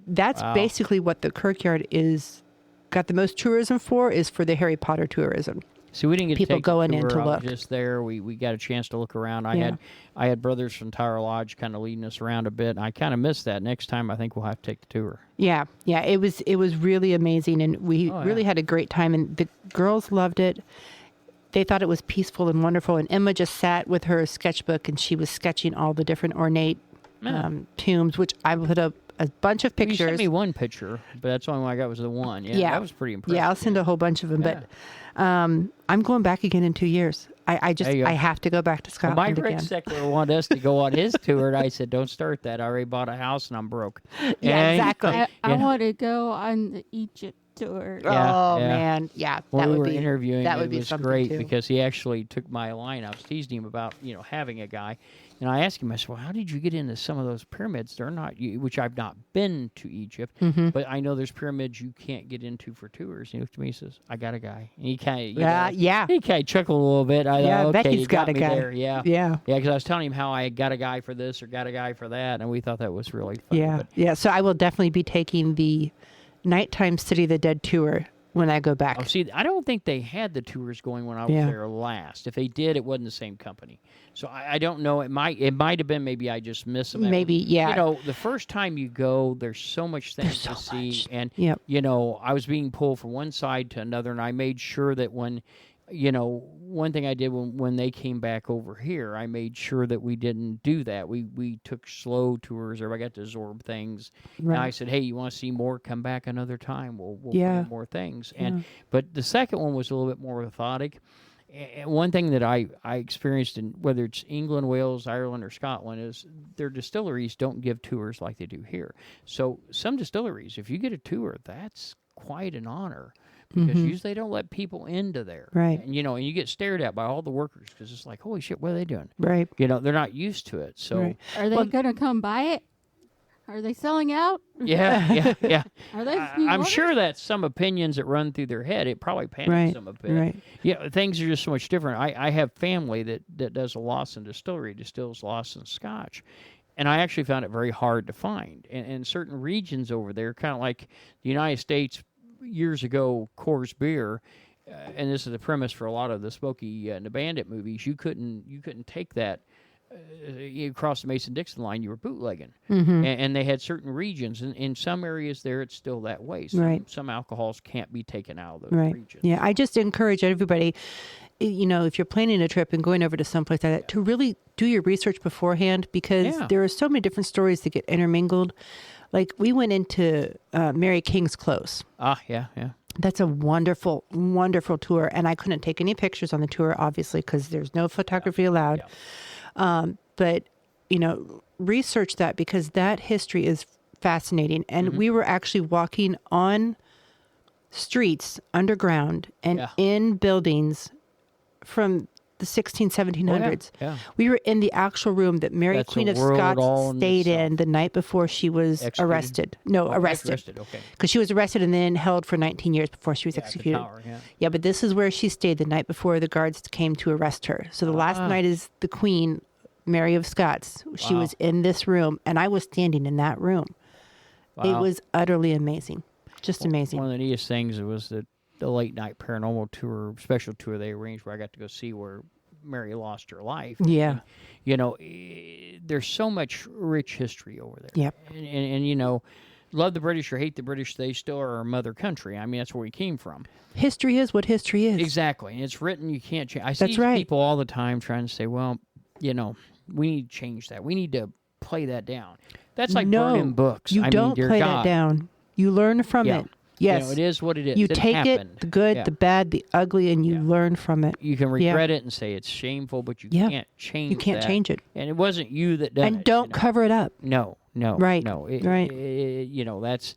that's basically what the Kirkyard is got the most tourism for, is for the Harry Potter tourism. So we didn't get people to take going the tour. in to I was look. just there. We got a chance to look around. I had brothers from Tower Lodge kind of leading us around a bit. And I kind of missed that. Next time, I think we'll have to take the tour. Yeah. It was really amazing, and we really had a great time. And the girls loved it. They thought it was peaceful and wonderful. And Emma just sat with her sketchbook, and she was sketching all the different ornate tombs, which I put up a bunch of pictures. You sent me one picture, but that's the only one I got was the one. Yeah, that was pretty impressive. Yeah, I'll send a whole bunch of them. Yeah. But I'm going back again in 2 years. I have to go back to Scotland Mike again. Rickseckler wanted us to go on his tour, and I said, don't start that. I already bought a house, and I'm broke. Yeah, exactly. I want to go on the Egypt tour. Yeah, oh yeah. man, yeah, When that we would were be interviewing, that it would be was something great too. because he actually took my line. I was teasing him about having a guy, and I asked him, I said, "Well, how did you get into some of those pyramids? They're not, which I've not been to Egypt, but I know there's pyramids you can't get into for tours." He looked at me and says, "I got a guy." And he kind of, Yeah. he kind of chuckled a little bit. I Yeah, I thought, bet okay, he's you got got a me guy. there. Yeah, Yeah. yeah, because I was telling him how I got a guy for this or got a guy for that, and we thought that was really funny. Yeah, But, yeah. So I will definitely be taking the nighttime City of the Dead tour when I go back. oh, see, I don't think they had the tours going when I was Yeah. there last. If they did, it wasn't the same company. So I don't know. It might have been. Maybe I just missed them. Maybe, yeah. The first time you go, there's so much things There's to so see, much. and Yep. I was being pulled from one side to another, and I made sure that when. One thing I did when they came back over here, I made sure that we didn't do that. We took slow tours, or I got to absorb things. And I Right. said, "Hey, you want to see more? Come back another time. We'll Yeah. plan more things." But the second one was a little bit more methodic. And one thing that I experienced in whether it's England, Wales, Ireland, or Scotland is their distilleries don't give tours like they do here. So some distilleries, if you get a tour, that's quite an honor. Because usually they don't let people into there. Right. And, and you get stared at by all the workers because it's like, holy shit, what are they doing? Right. They're not used to it. So, Right. Are they going to come buy it? Are they selling out? yeah. Are they? I'm sure that's some opinions that run through their head. It probably panics Right. them a bit. Right. Yeah, things are just so much different. I have family that does a Lawson distillery, distills Lawson Scotch. And I actually found it very hard to find. And certain regions over there, kind of like the United States years ago, Coors beer, and this is the premise for a lot of the Smokey and the Bandit movies. You couldn't take that across the Mason-Dixon line. You were bootlegging, and they had certain regions. And in some areas there, it's still that way. Some alcohols can't be taken out of those regions. Yeah, I just encourage everybody, if you're planning a trip and going over to someplace like that, to really do your research beforehand, because there are so many different stories that get intermingled. Like we went into Mary King's Close. Yeah. That's a wonderful, wonderful tour. And I couldn't take any pictures on the tour, obviously, because there's no photography allowed. But, research that, because that history is fascinating. And we were actually walking on streets underground and in buildings from the 1700s. Yeah. We were in the actual room that Mary That's Queen a of world Scots all in stayed itself. in the night before she was Executed? arrested. No, arrested. Arrested, okay. Because she was arrested and then held for 19 years before she was At the executed. tower, yeah. Yeah, but this is where she stayed the night before the guards came to arrest her. So the last night is the Queen, Mary of Scots. She was in this room, and I was standing in that room. It Wow. was utterly amazing. Just amazing. One of the neatest things was the late night paranormal tour, special tour they arranged where I got to go see where Mary lost her life. Yeah. And, there's so much rich history over there. Yep. And love the British or hate the British, they still are our mother country. I mean, that's where we came from. History is what history is. Exactly. And it's written, you can't change. I see That's right. people all the time trying to say, well, we need to change that. We need to play that down. That's like burning books. You don't dear play God. that down. You learn from Yeah. it. Yes. It is what it is. You It take happened. it, the good, Yeah. the bad, the ugly, and you learn from it. You can regret it and say it's shameful, but you Yeah. can't change You can't that. change it. And it wasn't you that done it. And don't cover it up. No. Right, No. right. That's,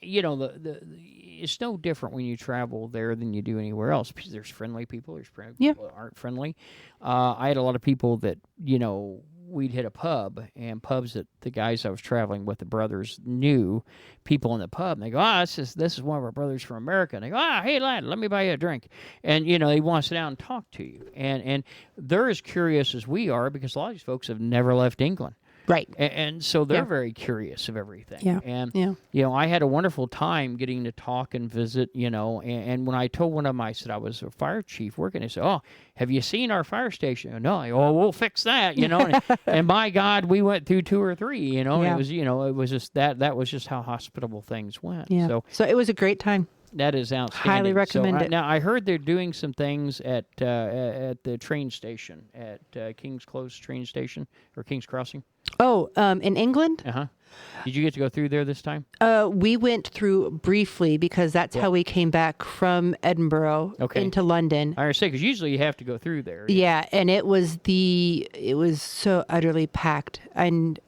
it's no different when you travel there than you do anywhere else. Because there's friendly people. There's people that aren't friendly. I had a lot of people that, we'd hit a pub, and pubs that the guys I was traveling with, the brothers, knew people in the pub. And they go, this is one of our brothers from America. And they go, hey, lad, let me buy you a drink. And, they want to sit down and talk to you. And they're as curious as we are, because a lot of these folks have never left England. Right. And so they're very curious of everything. Yeah. And, I had a wonderful time getting to talk and visit, and when I told one of them, I said I was a fire chief working, they said, have you seen our fire station? No. I go, we'll fix that, and by God, we went through 2 or 3, and it was, it was just that was just how hospitable things went. Yeah. So it was a great time. That is outstanding. Highly recommend it. Now, I heard they're doing some things at the train station, at King's Close train station, or King's Crossing. Oh, in England, Uh-huh. Did you get to go through there this time? we went through briefly because that's how we came back from Edinburgh into London. I understand, because usually you have to go through there. Yeah, and it was so utterly packed, and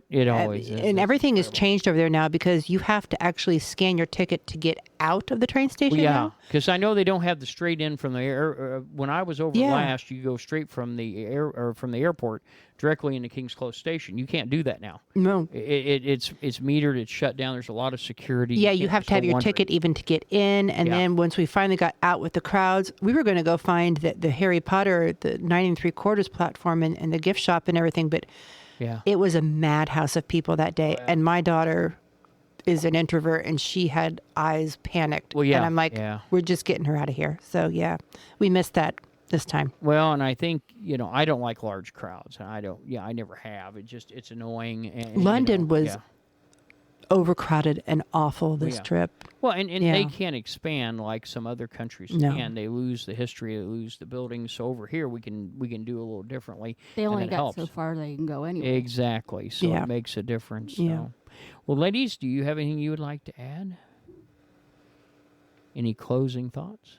It always is. and everything has changed over there now because you have to actually scan your ticket to get out of the train station. Well, yeah, now. because I know they don't have the straight in from the air. When I was over last, you go straight from the airport directly into King's Close Station. You can't do that now. No. It's metered. It's shut down. There's a lot of security. Yeah, you have to have your ticket even to get in. And then once we finally got out with the crowds, we were going to go find the Harry Potter, the 9 3/4 platform and the gift shop and everything. But it was a madhouse of people that day. And my daughter is an introvert and she had eyes panicked. Well, yeah. And I'm like, we're just getting her out of here. So, we missed that this time. Well, and I think, I don't like large crowds. And I never have. It's annoying. And, London was overcrowded and awful this trip. Well, and they can't expand like some other countries can. They lose the history, they lose the buildings. So over here, we can do a little differently. They only got helps. so far they can go anyway. Exactly. So it makes a difference. Yeah. So. Well, ladies, do you have anything you would like to add? Any closing thoughts?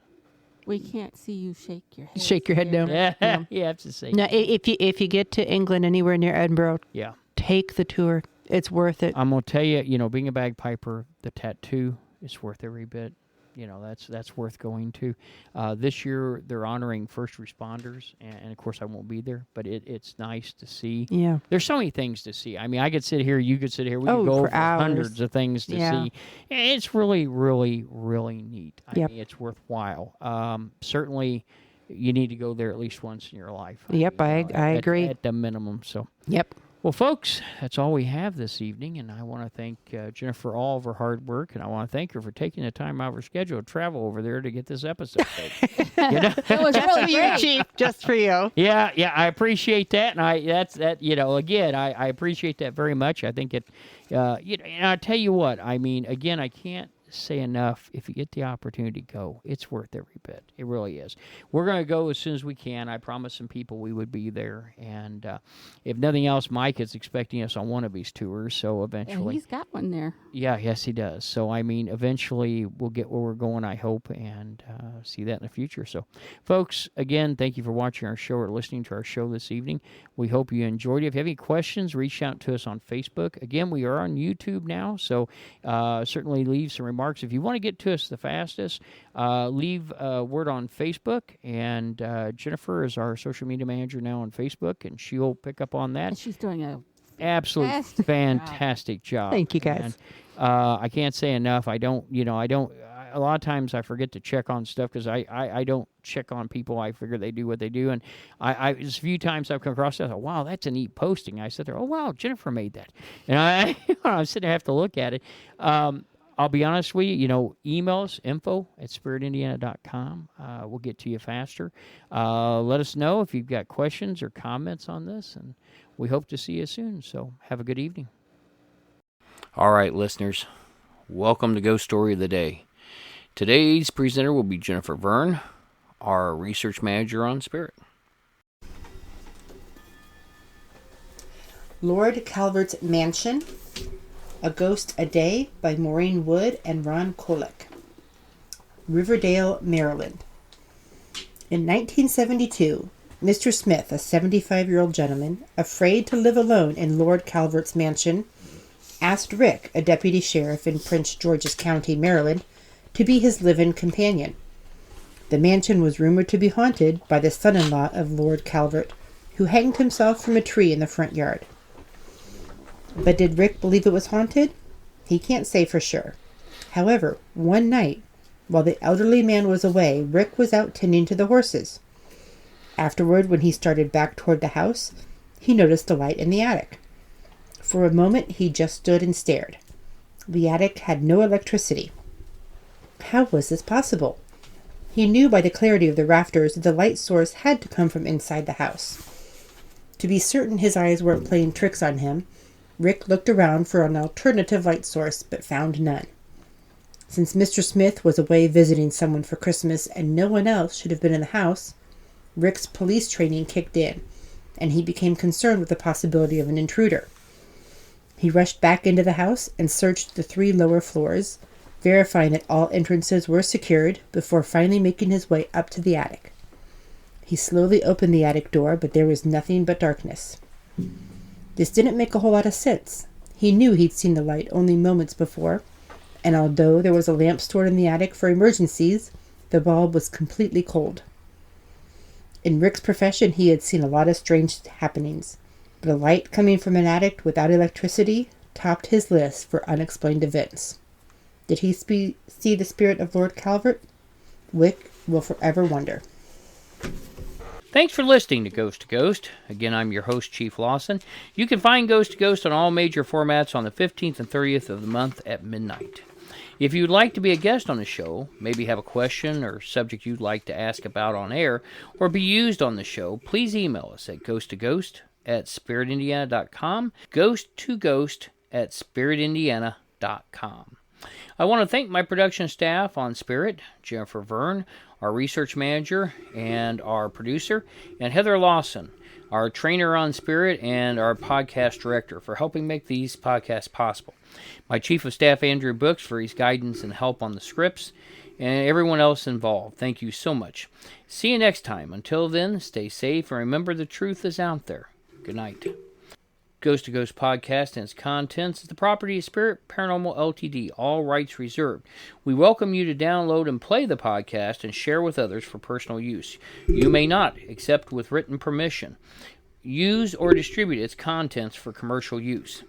We can't see you shake your head. Shake your head here. down. Yeah, you have to say. No, if you get to England anywhere near Edinburgh, Yeah. take the tour. It's worth it. I'm going to tell you, being a bagpiper, the tattoo, it's worth every bit. That's worth going to. This year, they're honoring first responders, and of course, I won't be there, but it's nice to see. Yeah. There's so many things to see. I mean, I could sit here, you could sit here, we could go for over hours. hundreds of things to see. It's really, really, really neat. I mean, it's worthwhile. Certainly, you need to go there at least once in your life. Yep, I agree. At the minimum, so. Yep. Well, folks, that's all we have this evening, and I want to thank Jennifer for all of her hard work, and I want to thank her for taking the time out of her schedule to travel over there to get this episode taped. It was really great. Chief, just for you. Yeah, I appreciate that, and I appreciate that very much. I think it, and I'll tell you what, I mean, again, I can't say enough. If you get the opportunity, go. It's worth every bit. It really is. We're going to go as soon as we can. I promised some people we would be there, and if nothing else, Mike is expecting us on one of these tours, so eventually. And he's got one there. Yeah, yes, he does. So, I mean, eventually we'll get where we're going, I hope, and see that in the future. So, folks, again, thank you for watching our show or listening to our show this evening. We hope you enjoyed it. If you have any questions, reach out to us on Facebook. Again, we are on YouTube now, so certainly leave some remarks. If you want to get to us the fastest, leave a word on Facebook, and Jennifer is our social media manager now on Facebook, and she'll pick up on that. And she's doing a Absolute fantastic job. Thank you, guys. And, I can't say enough. A lot of times I forget to check on stuff because I don't check on people. I figure they do what they do. And there's a few times I've come across that. I thought, wow, that's a neat posting. I sit there, oh, wow, Jennifer made that. And I'm sitting there, I have to look at it. I'll be honest with you, email us, info@spiritindiana.com. We'll get to you faster. Let us know if you've got questions or comments on this, and we hope to see you soon. So have a good evening. All right, listeners, welcome to Ghost Story of the Day. Today's presenter will be Jennifer Virgne, our research manager on Spirit. Lord Calvert's Mansion, A Ghost a Day by Maureen Wood and Ron Kolick. Riverdale, Maryland. In 1972, Mr. Smith, a 75-year-old gentleman, afraid to live alone in Lord Calvert's mansion, asked Rick, a deputy sheriff in Prince George's County, Maryland, to be his live-in companion. The mansion was rumored to be haunted by the son-in-law of Lord Calvert, who hanged himself from a tree in the front yard. But did Rick believe it was haunted? He can't say for sure. However, one night, while the elderly man was away, Rick was out tending to the horses. Afterward, when he started back toward the house, he noticed a light in the attic. For a moment, he just stood and stared. The attic had no electricity. How was this possible? He knew by the clarity of the rafters that the light source had to come from inside the house. To be certain his eyes weren't playing tricks on him, Rick looked around for an alternative light source, but found none. Since Mr. Smith was away visiting someone for Christmas and no one else should have been in the house, Rick's police training kicked in, and he became concerned with the possibility of an intruder. He rushed back into the house and searched the 3 lower floors, verifying that all entrances were secured before finally making his way up to the attic. He slowly opened the attic door, but there was nothing but darkness. This didn't make a whole lot of sense. He knew he'd seen the light only moments before, and although there was a lamp stored in the attic for emergencies, the bulb was completely cold. In Rick's profession, he had seen a lot of strange happenings, but a light coming from an attic without electricity topped his list for unexplained events. Did he see the spirit of Lord Calvert? Wick will forever wonder. Thanks for listening to Ghost. Again, I'm your host, Chief Lawson. You can find Ghost to Ghost on all major formats on the 15th and 30th of the month at midnight. If you'd like to be a guest on the show, maybe have a question or subject you'd like to ask about on air or be used on the show, please email us at ghosttoghost@spiritindiana.com, ghosttoghost@spiritindiana.com. I want to thank my production staff on Spirit, Jennifer Virgne, our research manager and our producer, and Heather Lawson, our trainer on Spirit and our podcast director, for helping make these podcasts possible. My chief of staff, Andrew Brooks, for his guidance and help on the scripts, and everyone else involved. Thank you so much. See you next time. Until then, stay safe and remember the truth is out there. Good night. Ghost to Ghost podcast and its contents is the property of Spirit Paranormal Ltd. All rights reserved. We welcome you to download and play the podcast and share with others for personal use. You may not, except with written permission, use or distribute its contents for commercial use.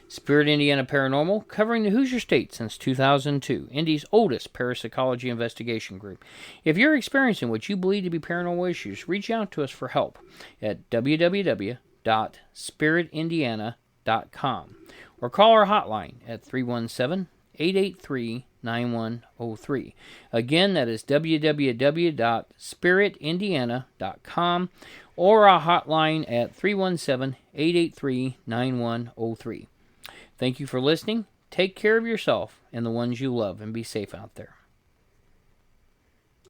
Spirit Indiana Paranormal, covering the Hoosier State since 2002, Indy's oldest parapsychology investigation group. If you're experiencing what you believe to be paranormal issues, reach out to us for help at www.spiritindiana.com or call our hotline at 317-883-9103. Again, that is www.spiritindiana.com or our hotline at 317-883-9103. Thank you for listening. Take care of yourself and the ones you love, and be safe out there.